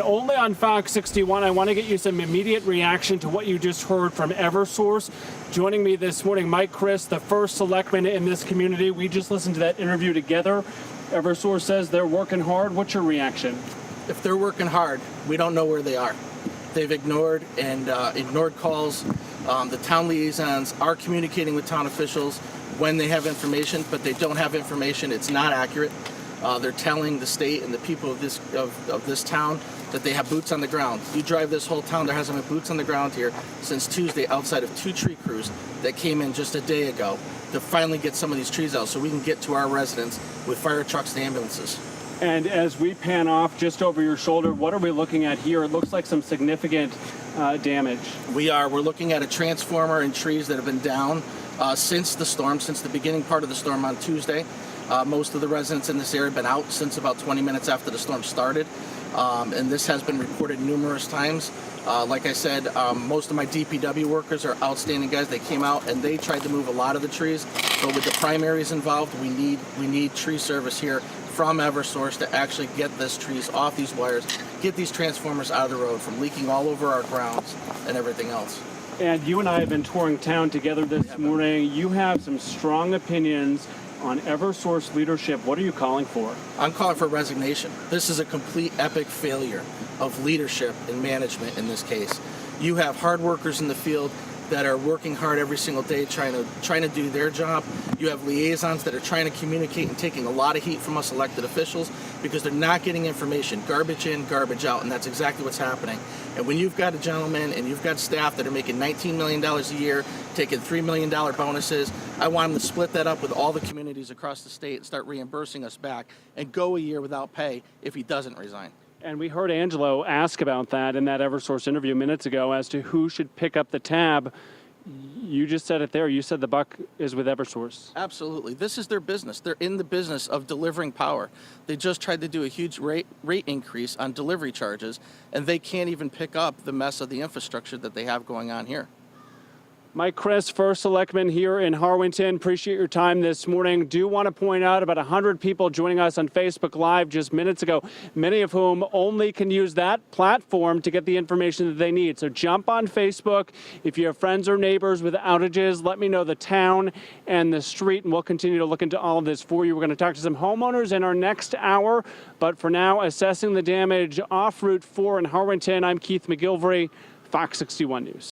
Only on Fox 61, I want to get you some immediate reaction to what you just heard from Eversource. Joining me this morning, Mike Criss, the first selectman in this community. We just listened to that interview together. Eversource says they're working hard. What's your reaction? If they're working hard, we don't know where they are. They've ignored calls. The town liaisons are communicating with town officials when they have information, but they don't have information. It's not accurate. They're telling the state and the people of this town that they have boots on the ground. You drive this whole town, there hasn't been boots on the ground here since Tuesday, outside of 2 tree crews that came in just a day ago to finally get some of these trees out so we can get to our residents with fire trucks and ambulances. And as we pan off just over your shoulder, what are we looking at here? It looks like some significant damage. We're looking at a transformer and trees that have been down since the storm, since the beginning part of the storm on Tuesday. Most of the residents in this area have been out since about 20 minutes after the storm started. And this has been reported numerous times. Like I said, most of my DPW workers are outstanding guys. They came out and they tried to move a lot of the trees, but with the primaries involved, we need tree service here from Eversource to actually get these trees off these wires, get these transformers out of the road from leaking all over our grounds and everything else. And you and I have been touring town together this morning. You have some strong opinions on Eversource leadership. What are you calling for? I'm calling for resignation. This is a complete epic failure of leadership and management in this case. You have hard workers in the field that are working hard every single day trying to do their job. You have liaisons that are trying to communicate and taking a lot of heat from us elected officials because they're not getting information. Garbage in, garbage out, and that's exactly what's happening. And when you've got a gentleman and you've got staff that are making $19 million a year, taking $3 million bonuses, I want them to split that up with all the communities across the state and start reimbursing us back and go a year without pay if he doesn't resign. And we heard Angelo ask about that in that Eversource interview minutes ago as to who should pick up the tab. You just said it there. You said the buck is with Eversource. Absolutely. This is their business. They're in the business of delivering power. They just tried to do a huge rate increase on delivery charges, and they can't even pick up the mess of the infrastructure that they have going on here. Mike Criss, first selectman here in Harwinton. Appreciate your time this morning. Do want to point out about 100 people joining us on Facebook Live just minutes ago, many of whom only can use that platform to get the information that they need. So jump on Facebook. If you have friends or neighbors with outages, let me know the town and the street, and we'll continue to look into all of this for you. We're going to talk to some homeowners in our next hour. But for now, assessing the damage off Route 4 in Harwinton, I'm Keith McGilvery, Fox 61 News.